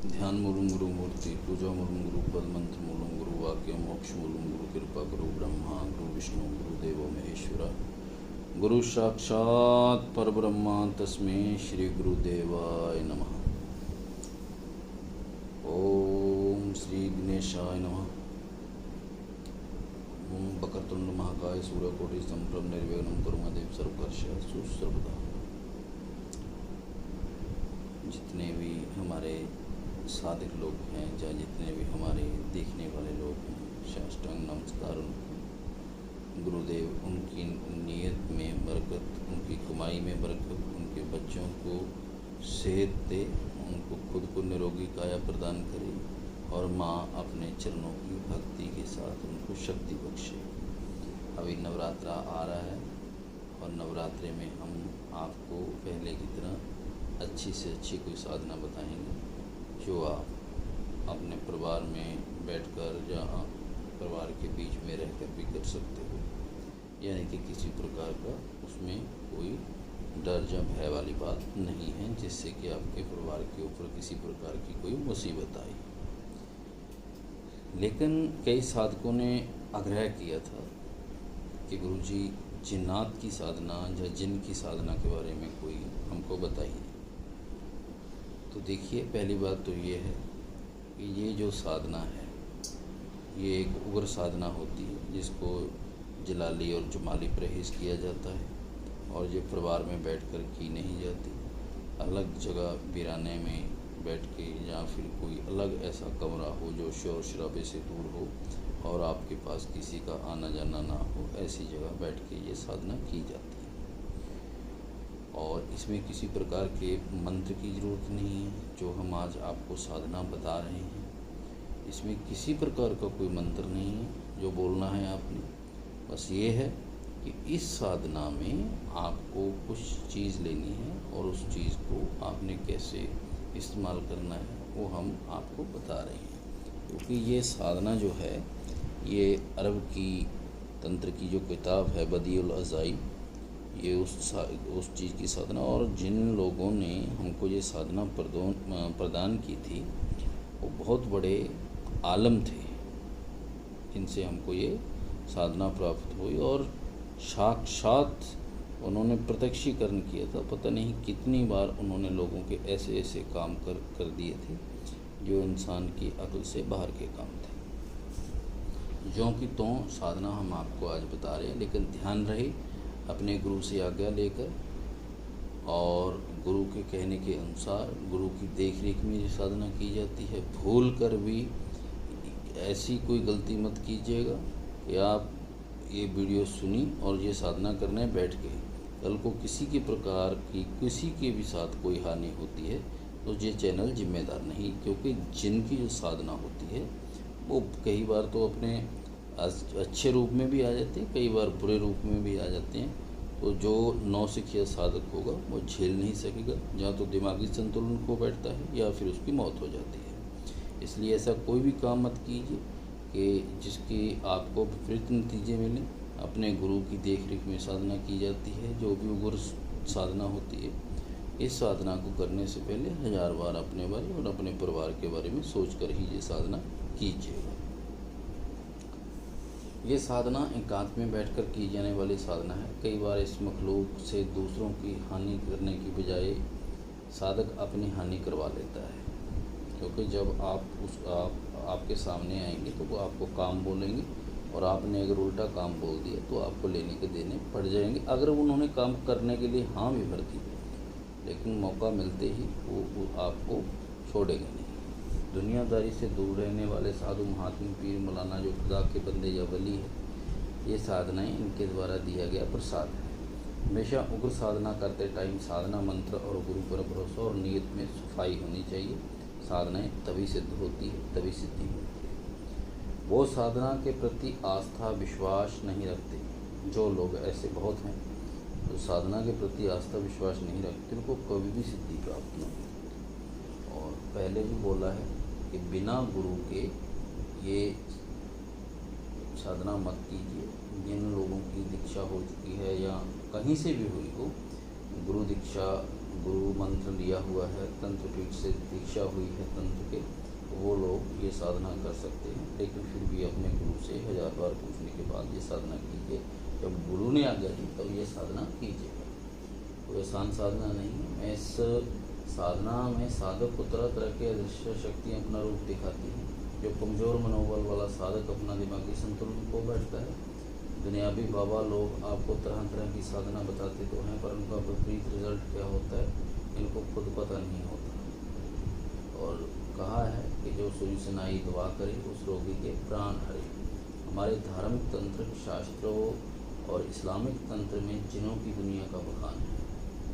ध्यान मूलम गुरु मूर्ति, पूजा मूलम गुरु पद, मंत्र मूलम गुरु वाक्य, मोक्ष मूलम गुरु कृपा, गुरु ब्रह्मा गुरु विष्णु गुरुदेवो महेश्वरा, गुरु साक्षात् परब्रह्मा तस्मै श्री गुरुदेवाय नमः। ओम श्री गणेशाय नमः। ओम वक्रतुंड महाकाय सूर्यकोटि संप्रभ निर्विघ्नं कुरुमदेव सर्वकार्येषु सर्वदा। जितने भी हमारे साधक लोग हैं या जितने भी हमारे देखने वाले लोग हैं, साष्टांग नमस्कार उनको। गुरुदेव उनकी नीयत में बरकत, उनकी कमाई में बरकत, उनके बच्चों को सेहत दे, उनको खुद को निरोगी काया प्रदान करे और माँ अपने चरणों की भक्ति के साथ उनको शक्ति बख्शे। अभी नवरात्रा आ रहा है और नवरात्रे में हम आपको पहले की तरह अच्छी से अच्छी कोई साधना बताएंगे जो आप अपने परिवार में बैठकर या परिवार के बीच में रहकर भी कर सकते हो, यानी कि किसी प्रकार का उसमें कोई डर या भय वाली बात नहीं है जिससे कि आपके परिवार के ऊपर किसी प्रकार की कोई मुसीबत आई। लेकिन कई साधकों ने आग्रह किया था कि गुरुजी जिन्नात की साधना या जिन की साधना के बारे में कोई हमको बताइए। तो देखिए, पहली बात तो ये है कि ये जो साधना है ये एक उग्र साधना होती है जिसको जलाली और जुमाली परहेज़ किया जाता है और ये परिवार में बैठकर की नहीं जाती। अलग जगह वीराने में बैठ के या फिर कोई अलग ऐसा कमरा हो जो शोर शराबे से दूर हो और आपके पास किसी का आना जाना ना हो, ऐसी जगह बैठ के ये साधना की जाती है। और इसमें किसी प्रकार के मंत्र की ज़रूरत नहीं है। जो हम आज आपको साधना बता रहे हैं इसमें किसी प्रकार का कोई मंत्र नहीं है जो बोलना है आपने। बस ये है कि इस साधना में आपको कुछ चीज़ लेनी है और उस चीज़ को आपने कैसे इस्तेमाल करना है वो हम आपको बता रहे हैं। क्योंकि ये साधना जो है ये अरब की तंत्र की जो किताब है बदीउल अज़ाइब, ये उस चीज़ की साधना, और जिन लोगों ने हमको ये साधना प्रदान की थी वो बहुत बड़े आलम थे जिनसे हमको ये साधना प्राप्त हुई और साक्षात उन्होंने प्रत्यक्षीकरण किया था। पता नहीं कितनी बार उन्होंने लोगों के ऐसे ऐसे काम कर दिए थे जो इंसान की अक्ल से बाहर के काम थे। ज्यों की त्यों साधना हम आपको आज बता रहे हैं, लेकिन ध्यान रहे अपने गुरु से आज्ञा लेकर और गुरु के कहने के अनुसार गुरु की देखरेख में ये साधना की जाती है। भूल कर भी ऐसी कोई गलती मत कीजिएगा कि आप ये वीडियो सुनी और ये साधना करने बैठ गए, कल को किसी के प्रकार की किसी के भी साथ कोई हानि होती है तो ये चैनल जिम्मेदार नहीं। क्योंकि जिनकी जो साधना होती है वो कई बार तो अपने अच्छे रूप में भी आ जाते हैं, कई बार बुरे रूप में भी आ जाते हैं। तो जो नौसिखिया साधक होगा वो झेल नहीं सकेगा, या तो दिमागी संतुलन खो बैठता है या फिर उसकी मौत हो जाती है। इसलिए ऐसा कोई भी काम मत कीजिए कि जिसके आपको विपरीत नतीजे मिलें। अपने गुरु की देखरेख में साधना की जाती है जो भी उग्र साधना होती है। इस साधना को करने से पहले 1000 बार अपने बारे और अपने परिवार के बारे में सोच कर ही ये साधना कीजिएगा। ये साधना एकांत में बैठकर की जाने वाली साधना है। कई बार इस मखलूक से दूसरों की हानि करने की बजाय साधक अपनी हानि करवा लेता है। क्योंकि जब आपके सामने आएंगे तो वो आपको काम बोलेंगे और आपने अगर उल्टा काम बोल दिया तो आपको लेने के देने पड़ जाएंगे। अगर उन्होंने काम करने के लिए हाँ भी भर दी लेकिन मौका मिलते ही वो आपको छोड़ेंगे नहीं। दुनियादारी से दूर रहने वाले साधु महात्मा पीर मौलाना जो खुदा के बंदे या वली है, ये साधनाएं इनके द्वारा दिया गया प्रसाद है। हमेशा उग्र साधना करते टाइम साधना मंत्र और गुरु पर भरोसा और नीयत में सफाई होनी चाहिए। साधनाएं तभी सिद्ध होती है, तभी सिद्धि होती है। वो साधना के प्रति आस्था विश्वास नहीं रखते, जो लोग ऐसे बहुत हैं तो साधना के प्रति आस्था विश्वास नहीं रखते, उनको कभी भी सिद्धि प्राप्त नहीं होती। और पहले भी बोला है कि बिना गुरु के ये साधना मत कीजिए। जिन लोगों की दीक्षा हो चुकी है या कहीं से भी हुई हो, गुरु दीक्षा गुरु मंत्र लिया हुआ है, तंत्र पीठ से दीक्षा हुई है तंत्र के, वो लोग ये साधना कर सकते हैं। लेकिन फिर भी अपने गुरु से 1000 बार पूछने के बाद ये साधना कीजिए। जब गुरु ने आज्ञा दी तब ये साधना कीजिएगा। कोई आसान साधना नहीं है। मैं इस साधना में साधक को तरह तरह के अदृश्य शक्तियाँ अपना रूप दिखाती हैं। जो कमज़ोर मनोबल वाला साधक अपना दिमागी संतुलन खो बैठता है। दुनियावी बाबा लोग आपको तरह तरह की साधना बताते तो हैं, पर उनका विपरीत रिजल्ट क्या होता है इनको खुद पता नहीं होता। और कहा है कि जो सुई सुनाई दुआ करे उस रोगी के प्राण हरे। हमारे धार्मिक तंत्र शास्त्रों और इस्लामिक तंत्र में जिनों की दुनिया का बखान है।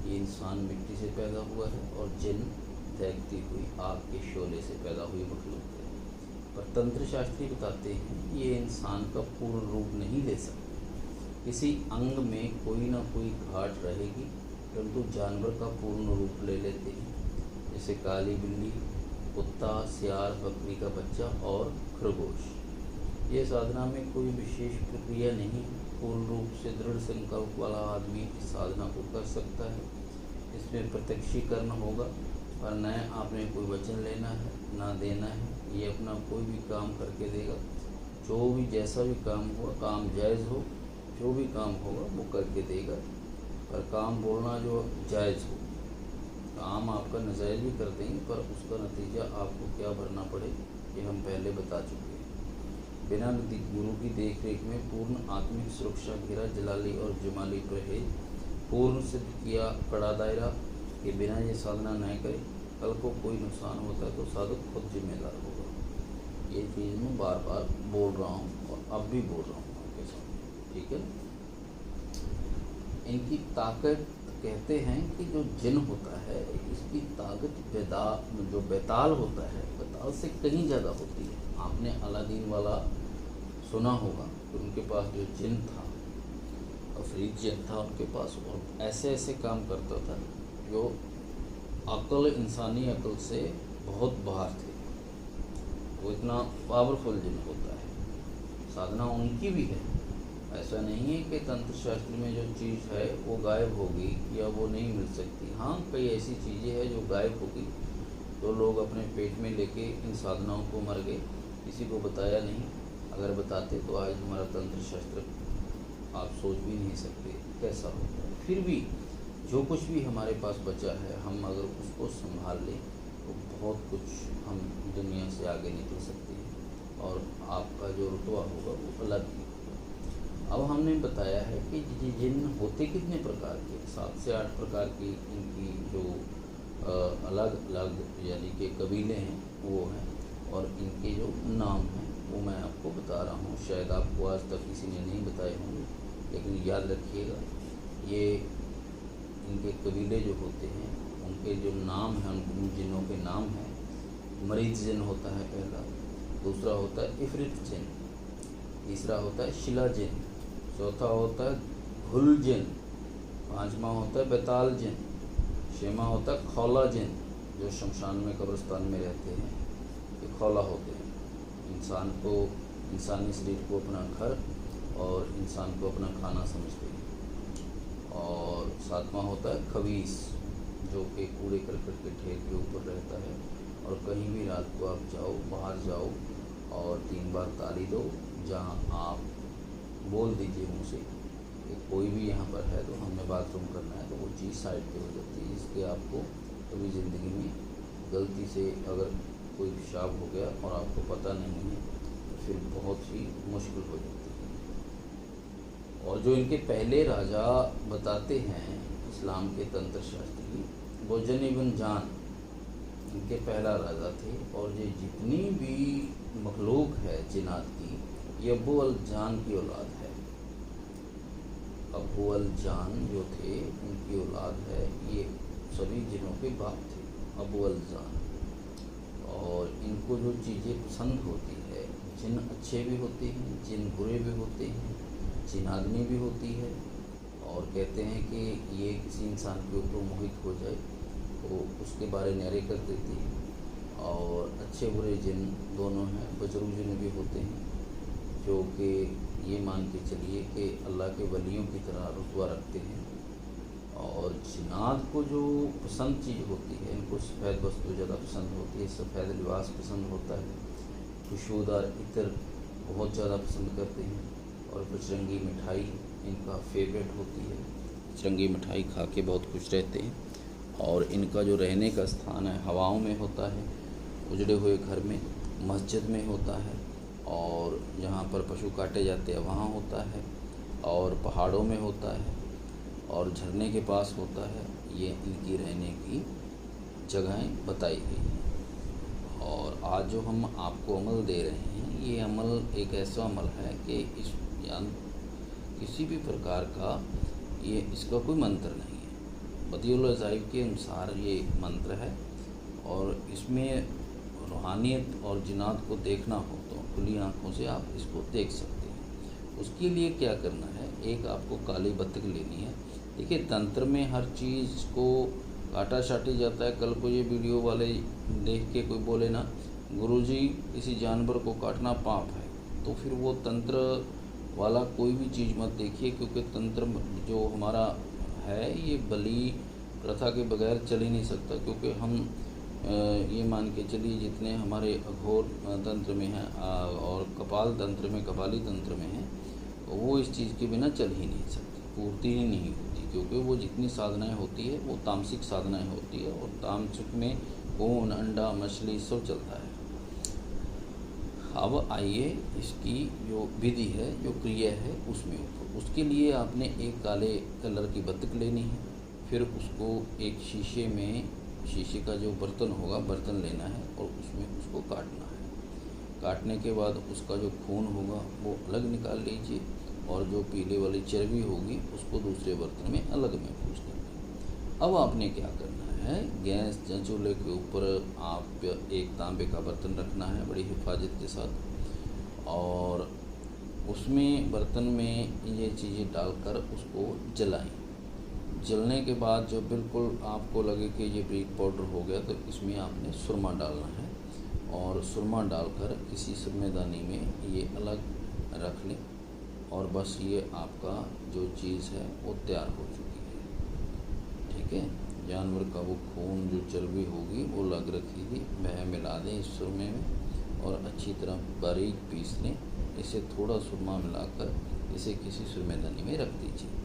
ये इंसान मिट्टी से पैदा हुआ है और जिन दहकती हुई आग के शोले से पैदा हुई मखलूक है। पर तंत्र शास्त्री बताते हैं ये इंसान का पूर्ण रूप नहीं ले सकते। किसी अंग में कोई ना कोई घाट रहेगी, परंतु जानवर का पूर्ण रूप ले लेते हैं, जैसे काली बिल्ली, कुत्ता, सियार, बकरी का बच्चा और खरगोश। ये साधना में कोई विशेष प्रक्रिया नहीं। पूर्ण रूप से दृढ़ संकल्प वाला आदमी इस साधना को कर सकता है। इसमें प्रत्यक्षीकरण होगा, पर न आपने कोई वचन लेना है ना देना है। ये अपना कोई भी काम करके देगा। जो भी जैसा भी काम हुआ, काम जायज़ हो, जो भी काम होगा वो करके देगा। पर काम बोलना जो जायज़ हो। काम आपका नाजायज़ भी कर देंगे, पर उसका नतीजा आपको क्या भरना पड़े ये हम पहले बता चुके हैं। बिना गुरु की देख रेख में पूर्ण आत्मिक सुरक्षा, घेरा जलाली और जमाली परहेज, पूर्ण सिद्ध किया कड़ा दायरा के बिना ये साधना न करे, कल को कोई नुकसान होता है तो साधक खुद जिम्मेदार होगा। ये चीज़ मैं बार बार बोल रहा हूँ और अब भी बोल रहा हूँ आपके साथ, ठीक है। इनकी ताकत कहते हैं कि जो जिन होता है इसकी ताकत जो बेताल होता है, बेताल से कहीं ज़्यादा होती है। आपने अलादीन वाला सुना होगा कि उनके पास जो जिन था, अफरीद जिन था उनके पास, और ऐसे ऐसे काम करता था जो अक्ल, इंसानी अक्ल से बहुत बाहर थे। वो इतना पावरफुल जिन होता है। साधना उनकी भी है। ऐसा नहीं है कि तंत्र शास्त्र में जो चीज़ है वो गायब होगी या वो नहीं मिल सकती। हाँ, कई ऐसी चीज़ें हैं जो गायब होगी, तो लोग अपने पेट में लेके इन साधनाओं को मर गए, किसी को बताया नहीं। अगर बताते तो आज हमारा तंत्र शास्त्र आप सोच भी नहीं सकते कैसा होता है। फिर भी जो कुछ भी हमारे पास बचा है, हम अगर उसको संभाल लें तो बहुत कुछ हम दुनिया से आगे निकल सकते हैं और आपका जो रुतबा होगा वो अलग ही होगा। अब हमने बताया है कि जिन होते कितने प्रकार के, 7 से 8 प्रकार की इनकी जो अलग अलग यानी कि कबीले हैं वो हैं, और इनके जो नाम हैं वो मैं आपको बता रहा हूँ। शायद आपको आज तक किसी ने नहीं बताए होंगे, लेकिन याद रखिएगा, ये इनके कबीले जो होते हैं उनके जो नाम हैं, उन जिनों के नाम हैं। मरीज जिन होता है पहला, दूसरा होता है इफरित जिन, तीसरा होता है शिला जिन, चौथा होता है घुल जिन, पाँचवा होता है बेताल जिन, छठवां होता है खौला जिन, जो शमशान में कब्रिस्तान में रहते हैं, ये खौला होते हैं। इंसान को, इंसानी शरीर को अपना घर और इंसान को अपना खाना समझते हैं। और सातवां होता है खबीस, जो कि कूड़े करकट के ढेर के ऊपर रहता है, और कहीं भी रात को आप जाओ, बाहर जाओ और 3 बार ताली दो, जहाँ आप बोल दीजिए मुँह से कि कोई भी यहाँ पर है तो हमें बाथरूम करना है, तो वो चीज़ साइड पे हो जाती है। इसके आपको कभी ज़िंदगी में गलती से अगर कोई पेशाब हो गया और आपको पता नहीं है तो फिर बहुत ही मुश्किल हो जाती है। और जो इनके पहले राजा बताते हैं इस्लाम के तंत्र शास्त्री, वो जन इब्न जान इनके पहला राजा थे। और ये जितनी भी मखलूक है जिन्नात की, ये अबू अल जान की औलाद है। अबू अल जान जो थे उनकी औलाद है। ये सभी जिनों के बाप थे, अबू अल जान। और इनको जो चीज़ें पसंद होती है, जिन अच्छे भी होते हैं, जिन बुरे भी होते हैं, जिन आदमी भी होती है। और कहते हैं कि ये किसी इंसान के ऊपर मोहित हो जाए तो उसके बारे न्यारे कर देती है। और अच्छे बुरे जिन दोनों हैं। बुजुर्ग जिन भी होते हैं जो कि ये मान के चलिए कि अल्लाह के वलियों की तरह रुतबा रखते हैं। और जिन्नात को जो पसंद चीज़ होती है, इनको सफ़ेद वस्तु ज़्यादा पसंद होती है, सफ़ेद लिबास पसंद होता है, खुशबूदार इत्र बहुत ज़्यादा पसंद करते हैं, और बजरंगी मिठाई इनका फेवरेट होती है। बजरंगी मिठाई खा के बहुत खुश रहते हैं। और इनका जो रहने का स्थान है हवाओं में होता है, उजड़े हुए घर में, मस्जिद में होता है, और जहाँ पर पशु काटे जाते हैं वहाँ होता है, और पहाड़ों में होता है, और झरने के पास होता है। ये इनकी रहने की जगहें बताई गई हैं। और आज जो हम आपको अमल दे रहे हैं, ये अमल एक ऐसा अमल है कि इस किसी भी प्रकार का इसका कोई मंत्र नहीं है। बदिउल अज़ाइब के अनुसार ये मंत्र है, और इसमें रूहानियत और जिन्नात को देखना हो तो खुली आँखों से आप इसको देख सकते हैं। उसके लिए क्या करना है, एक आपको काली बत्तख लेनी है। देखिए, तंत्र में हर चीज़ को काटा छाटी जाता है। कल को ये वीडियो वाले देख के कोई बोले ना, गुरुजी किसी जानवर को काटना पाप है, तो फिर वो तंत्र वाला कोई भी चीज़ मत देखिए, क्योंकि तंत्र जो हमारा है ये बलि प्रथा के बगैर चल ही नहीं सकता। क्योंकि हम ये मान के चलिए जितने हमारे अघोर तंत्र में हैं और कपाल तंत्र में, कपाली तंत्र में हैं, वो इस चीज़ के बिना चल ही नहीं सकती, पूर्ति ही नहीं होती। क्योंकि वो जितनी साधनाएं होती है वो तामसिक साधनाएं होती है, और तामसिक में खून, अंडा, मछली सब चलता है। अब आइए इसकी जो विधि है, जो क्रिया है उसमें उसके लिए आपने एक काले कलर की बत्तख लेनी है। फिर उसको एक शीशे का जो बर्तन होगा, बर्तन लेना है, और उसमें उसको काटना है। काटने के बाद उसका जो खून होगा वो अलग निकाल लीजिए, और जो पीले वाली चर्बी होगी उसको दूसरे बर्तन में अलग महफूज कर दें। अब आपने क्या करना है, गैस या चूल्हे के ऊपर आप एक तांबे का बर्तन रखना है बड़ी हिफाजत के साथ, और उसमें बर्तन में ये चीज़ें डालकर उसको जलाएं। जलने के बाद जब बिल्कुल आपको लगे कि ये ब्रीक पाउडर हो गया, तो इसमें आपने सुरमा डालना है, और सुरमा डालकर किसी सुरमेदानी में ये अलग रख लें, और बस ये आपका जो चीज़ है वो तैयार हो चुकी है। ठीक है, जानवर का वो खून जो चर्बी होगी वो अलग रखी थी, वह मिला दें इस सुरमे में, और अच्छी तरह बारीक पीस लें। इसे थोड़ा सुरमा मिलाकर इसे किसी सुरमेदानी में रख दीजिए।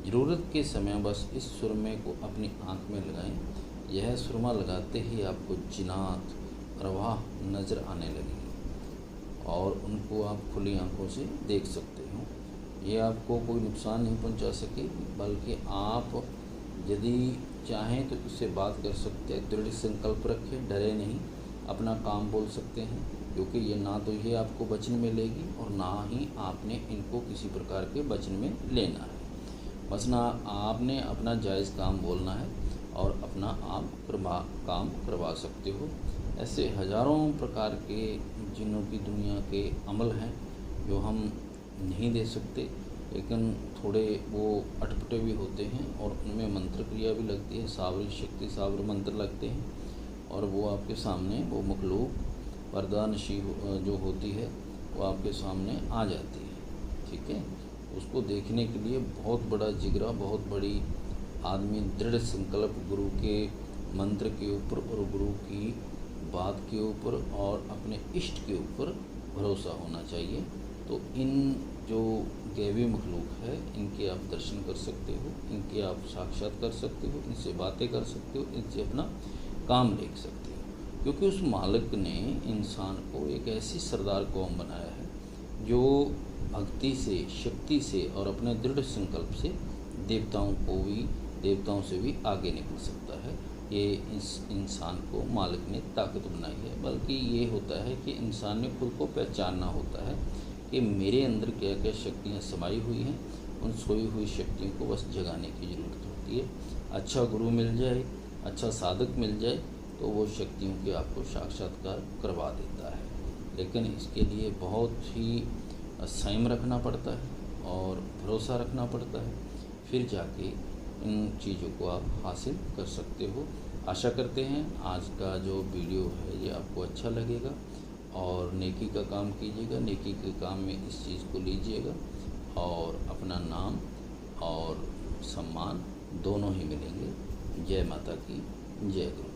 ज़रूरत के समय बस इस सुरमे को अपनी आँख में लगाएं। यह सुरमा लगाते ही आपको जिन्नात अरवाह नज़र आने लगेगी, और उनको आप खुली आँखों से देख सकते हो। ये आपको कोई नुकसान नहीं पहुंचा सकेगी, बल्कि आप यदि चाहें तो इससे बात कर सकते हैं। दृढ़ संकल्प रखें, डरे नहीं, अपना काम बोल सकते हैं, क्योंकि ये ना तो ये आपको वचन में लेगी, और ना ही आपने इनको किसी प्रकार के वचन में लेना है। बस ना आपने अपना जायज़ काम बोलना है, और अपना आप काम करवा सकते हो। ऐसे हज़ारों प्रकार के जिन्हों की दुनिया के अमल हैं जो हम नहीं दे सकते, लेकिन थोड़े वो अटपटे भी होते हैं, और उनमें मंत्र क्रिया भी लगती है, सावरी शक्ति सावर मंत्र लगते हैं, और वो आपके सामने वो मखलूक पर्दा नशी जो होती है वो आपके सामने आ जाती है। ठीक है, उसको देखने के लिए बहुत बड़ा जिगरा, बहुत बड़ी आदमी दृढ़ संकल्प गुरु के मंत्र के ऊपर, और गुरु की बात के ऊपर, और अपने इष्ट के ऊपर भरोसा होना चाहिए। तो इन जो गैवी मखलूक है इनके आप दर्शन कर सकते हो, इनके आप साक्षात कर सकते हो, इनसे बातें कर सकते हो, इनसे अपना काम देख सकते हो। क्योंकि उस मालिक ने इंसान को एक ऐसी सरदार कौम बनाया है जो भक्ति से, शक्ति से और अपने दृढ़ संकल्प से देवताओं से भी आगे निकल सकता है। ये इस इंसान को मालिक ने ताकत बनाई है। बल्कि ये होता है कि इंसान ने खुद को पहचानना होता है कि मेरे अंदर क्या क्या शक्तियाँ समाई हुई हैं। उन सोई हुई शक्तियों को बस जगाने की ज़रूरत होती है। अच्छा गुरु मिल जाए, अच्छा साधक मिल जाए, तो वो शक्तियों के आपको साक्षात्कार करवा देता है। लेकिन इसके लिए बहुत ही संयम रखना पड़ता है और भरोसा रखना पड़ता है, फिर जाके इन चीज़ों को आप हासिल कर सकते हो। आशा करते हैं आज का जो वीडियो है ये आपको अच्छा लगेगा, और नेकी का काम कीजिएगा। नेकी के काम में इस चीज़ को लीजिएगा, और अपना नाम और सम्मान दोनों ही मिलेंगे। जय माता की, जय गुरु।